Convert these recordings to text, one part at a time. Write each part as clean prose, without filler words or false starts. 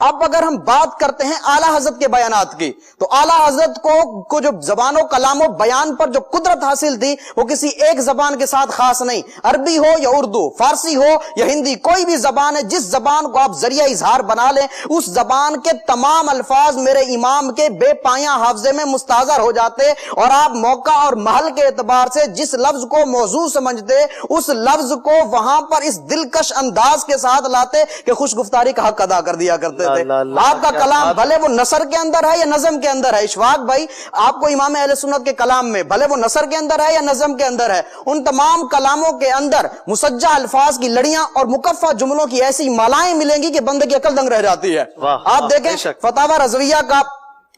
اب اگر ہم بات کرتے ہیں اعلیٰ حضرت کے بیانات کی، تو اعلیٰ حضرت کو جو زبان و کلام و بیان پر جو قدرت حاصل تھی وہ کسی ایک زبان کے ساتھ خاص نہیں، عربی ہو یا اردو، فارسی ہو یا ہندی، کوئی بھی زبان ہے، جس زبان کو آپ ذریعہ اظہار بنا لیں اس زبان کے تمام الفاظ میرے امام کے بے پایاں حافظے میں مستحضر ہو جاتے، اور آپ موقع اور محل کے اعتبار سے جس لفظ کو موضوع سمجھتے اس لفظ کو وہاں پر اس دلکش انداز کے ساتھ لاتے کہ خوش گفتاری کا حق ادا کر دیا کرتے تھے۔ آپ کا کلام بھلے وہ نثر کے اندر ہے یا نظم کے اندر ہے، اشفاق بھائی آپ کو امام اہل سنت کے کلام میں بھلے وہ نثر کے اندر ہے یا نظم کے اندر ہے، ان تمام کلاموں کے اندر مسجع الفاظ کی لڑیاں اور مکفہ جملوں کی ایسی مالائیں ملیں گی کہ بندے کی عقل دنگ رہ جاتی ہے۔ آپ دیکھیں فتاوی رضویہ کا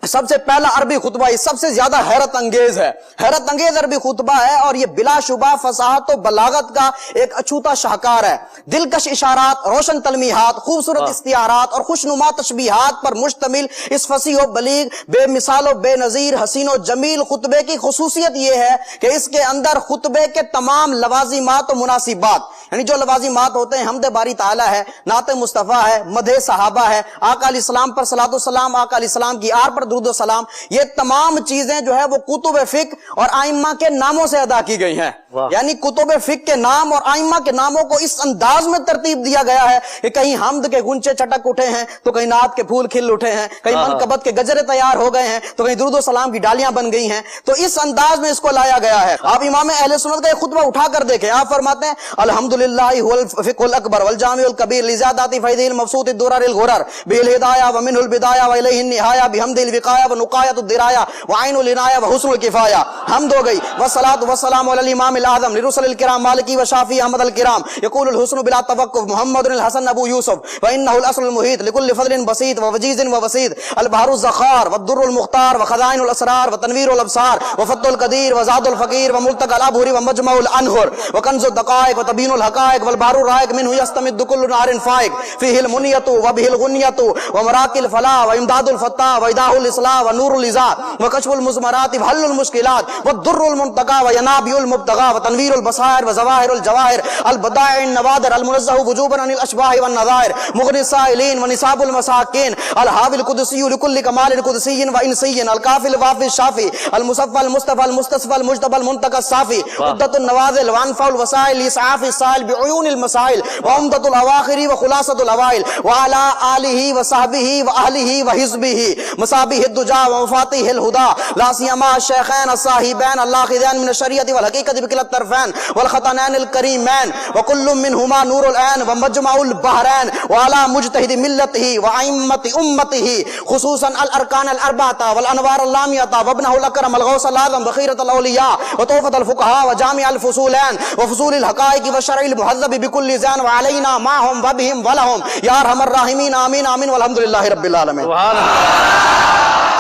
سب سے پہلا عربی خطبہ سب سے زیادہ حیرت انگیز ہے، حیرت انگیز عربی خطبہ ہے، اور یہ بلا شبہ فصاحت و بلاغت کا ایک اچھوتا شاہکار ہے، دلکش اشارات، روشن تلمیحات، خوبصورت استعارات اور خوشنما تشبیہات پر مشتمل اس فصیح و بلیغ، بے مثال و بے نظیر، حسین و جمیل خطبے کی خصوصیت یہ ہے کہ اس کے اندر خطبے کے تمام لوازمات و مناسبات، یعنی جو لوازمات ہوتے ہیں حمد باری تعالیٰ ہے، نعت مصطفیٰ ہے، مدح صحابہ ہے، آقا علیہ السلام پر صلاۃ والسلام، آقا علیہ السلام کی آر پر درود و سلام، یہ تمام چیزیں جو ہے وہ کتب فقہ اور ائمہ کے ناموں سے ادا کی گئی ہیں۔ یعنی کتب فقہ کے نام اور ائمہ کے ناموں کو اس انداز میں ترتیب دیا گیا ہے کہ کہیں حمد کے گنچے چٹک اٹھے ہیں تو کہیں نعت کے پھول کھل اٹھے ہیں، کہیں منقبت کے گجرے تیار ہو گئے ہیں تو کہیں درود و سلام کی ڈالیاں بن گئی ہیں، تو اس انداز میں اس کو لایا گیا ہے۔ آپ امام اہل سنت کا ایک خطبہ اٹھا کر دیکھیں، آپ فرماتے ہیں الحمدللہ هو الفقہ الاکبر والجامع الکبیر لزیادات فیض المبسوط الدرر الغرر بالہدایہ ومنہ البدایہ والیہ النہایہ بحمد الوقایہ ونقایۃ الدرایہ وعین العنایہ وحسن الکفایہ۔ حمد ہو گئی، والصلاۃ والسلام علی الامام الاعظم لرسل الکرام مالکی وشافی احمد الکرام یقول الحسن بلا توقف محمد الحسن ابو یوسف وانہ الاصل المحیط لکل فضل بسیط ووجیز ووسیط البحر الزخار والدر المختار وخزائن الاسرار وتنویر الابصار وفتح القدیر وزاد الفقیر وملتقى الابحر ومجمع الانہر وکنز الدقائق وتبین الحقائق والبحر الرائق منہ یستمد کل نار فائق فیہ المنیۃ وبہ الغنیۃ ومراق الفلاح وامداد الفتاح وایداح الاصلاح ونور الازاء وکشف المزمرات وحل المشکلات والدر المنتقى وینابع المبتغى وتنویر البصائر وظواہر الجواہر البدائع النوادر المنزہ وجوبا عن الاشباہ والنظائر مغنی السائلین ونصاب المساکین الحاوی القدسی لکل کمال قدسی وانسی الکافی الوافی الشافی المصفى المصطفى المستصفى المجتبى المنتقى الصافی عدۃ النوازل وانفع الوسائل لاسعاف السائل بعیون المسائل وعمدۃ الاواخر وخلاصۃ الاوائل وعلى آلہ وصحبہ واہلہ وحزبہ مصابیح الدجا ومفاتیح الہدى لا سیما الشیخین الصاحبین اللاخذین من الشریعۃ والحقیقۃ بکلا الطرفین والخطنین الکریمین وکل منہما نور العین ومجمع البحرین وعلى مجتہد ملتہ وائمۃ امتہ خصوصا الارکان الاربعہ والانوار اللامعۃ وابنہ الاکرم الغوث الاعظم بخیرۃ الاولیاء وتحفۃ الفقہاء وجامع الفصولین وفصول الحقائق والشرع المہذب بکل زین وعلینا معہم وبہم ولہم یا ارحم الراحمین آمین آمین والحمدللہ رب العالمین۔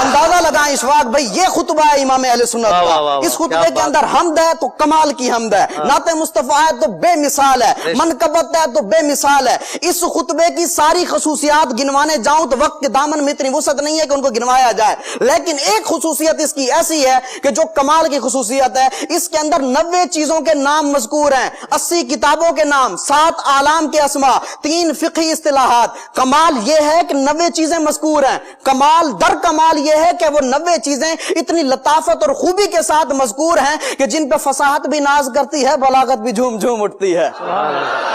اندازہ لگائیں اشفاق بھائی، یہ خطبہ ہے امام اہل سنت کا، اس خطبے کے اندر حمد ہے تو کمال کی حمد ہے، نعت مصطفیٰ ہے تو بے مثال ہے، منقبت ہے تو بے مثال ہے۔ اس خطبے کی ساری خصوصیات گنوانے جاؤں تو وقت کے دامن میں اتنی وسعت نہیں ہے کہ ان کو گنوایا جائے، لیکن ایک خصوصیت اس کی ایسی ہے کہ جو کمال کی خصوصیت ہے، اس کے اندر 90 چیزوں کے نام مذکور ہیں، 80 کتابوں کے نام، 7 اعلام کے اسماء، 3 فقہی اصطلاحات۔ کمال یہ ہے کہ 90 چیزیں مذکور ہیں، کمال در کمال یہ ہے کہ وہ 90 چیزیں اتنی لطافت اور خوبی کے ساتھ مذکور ہیں کہ جن پہ فصاحت بھی ناز کرتی ہے، بلاغت بھی جھوم جھوم اٹھتی ہے۔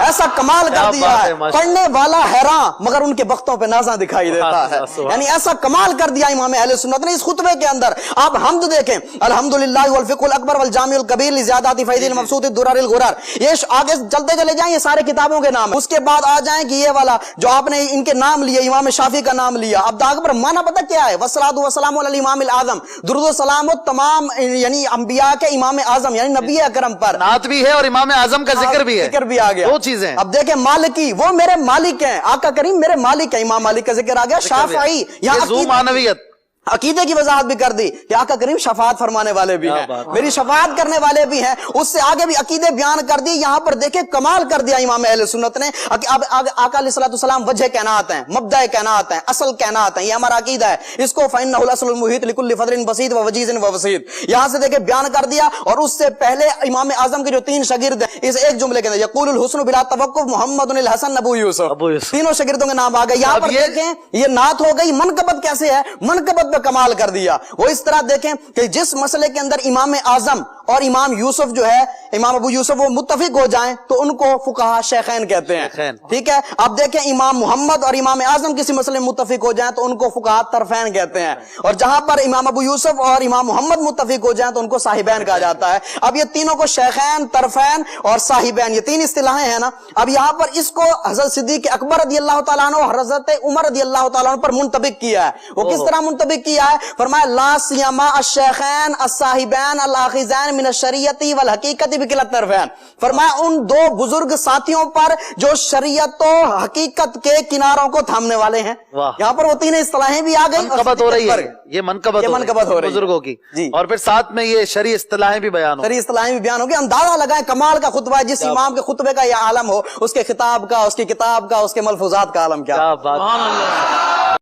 ایسا کمال کر دیا ہے، پڑھنے والا حیران مگر ان کے بختوں پہ نازاں دکھائی دیتا ہے، یعنی ایسا کمال کر دیا امام اہل سنت نے اس خطبے کے اندر۔ آپ حمد دیکھیں، الحمدللہ والفقہ الاکبر والجامع الکبیر لزیادات فیض المبسوط الدرر الغرر، یہ آگے چلتے چلے جائیں، یہ سارے کتابوں کے نام۔ اس کے بعد آ جائیں کہ یہ والا جو آپ نے ان کے نام لیے، امام شافعی کا نام لیا، اب داغ پر معنی پتہ کیا ہے؟ والصلاۃ والسلام علی الامام الاعظم، درود و سلام و تمام یعنی انبیاء کے امام اعظم یعنی نبی اکرم پر، نعت بھی ہے اور امام اعظم کا ذکر بھی ہے، ذکر بھی آ گیا، دو چیزیں۔ اب دیکھیں مالکی، وہ میرے مالک ہیں، آقا کریم میرے مالک ہیں، امام مالک کا ذکر آ گیا۔ شافعی، یہ ذو معنویت، عقیدے کی وضاحت بھی کر دی کہ آقا کریم شفاعت فرمانے والے بھی ہیں, میری شفاعت کرنے والے بھی ہیں. اس سے آگے بھی عقیدے بیان کر دی. یہاں پر دیکھیں کمال کر دیا امام اہل سنت نے. اب آقا علیہ الصلوۃ والسلام وجہ کائنات ہیں, مبدأ کائنات ہیں, اصل کائنات ہیں. یہ ہمارا عقیدہ ہے. اس کو فإنه الأصل المحیط لكل فضل بسيط ووجیز ووسیط یہاں سے دیکھیں بیان کر دیا. اور اس سے پہلے امام اعظم کے جو 3 شاگرد ہیں, اس ایک جملے کے اندر یقول الحسن بلا توقف محمد الحسن ابو یوسف, تینوں شاگردوں کے نام آ گئے. یہاں پر دیکھیں یہ نعت ہو گئی. منقبت کیسے ہے, منقبت پہ کمال کر دیا. وہ اس طرح دیکھیں کہ جس مسئلے کے اندر امام اعظم اور امام یوسف جو ہے, امام ابو یوسف, وہ متفق ہو جائیں تو ان کو فقہا شیخین کہتے ہیں. ٹھیک ہے. اب دیکھیں امام محمد اور امام اعظم کسی مسئلے میں متفق ہو جائیں تو ان کو فقہا طرفین کہتے ہیں. اور جہاں پر امام ابو یوسف اور امام محمد متفق ہو جائیں تو ان کو صاحبین کہا جاتا ہے. اب یہ تینوں کو شیخین, طرفین اور صاحبین, یہ 3 اصطلاحیں ہیں نا. اب یہاں پر اس کو حضرت صدیق اکبر رضی اللہ تعالیٰ عنہ اور حضرت عمر رضی اللہ تعالیٰ عنہ پر منطبق کیا ہے. وہ کس طرح منطبق کیا ہے؟ فرمایا لا سیما الشیخین الصاحبین الاخذین من الشریعت والحقیقت بکلا الطرفین. فرمایا ان 2 بزرگ ساتھیوں پر جو شریعت و حقیقت کے کناروں کو تھامنے والے ہیں. یہاں پر وہ 3 اصطلاحیں بھی آ گئی. منقبت ہو رہی ہے, یہ منقبت ہو رہی ہے بزرگوں کی. اور پھر ساتھ میں یہ شرعی اصطلاحیں بھی بیان ہو, شرعی اصطلاحیں بھی بیان ہو گئی. اندازہ لگائیں کمال کا خطبہ ہے. جس امام کے خطبے کا یہ عالم ہو, اس کے خطاب کا, اس کی کتاب کا, اس کے ملفوظات کا عالم کیا. کیا بات.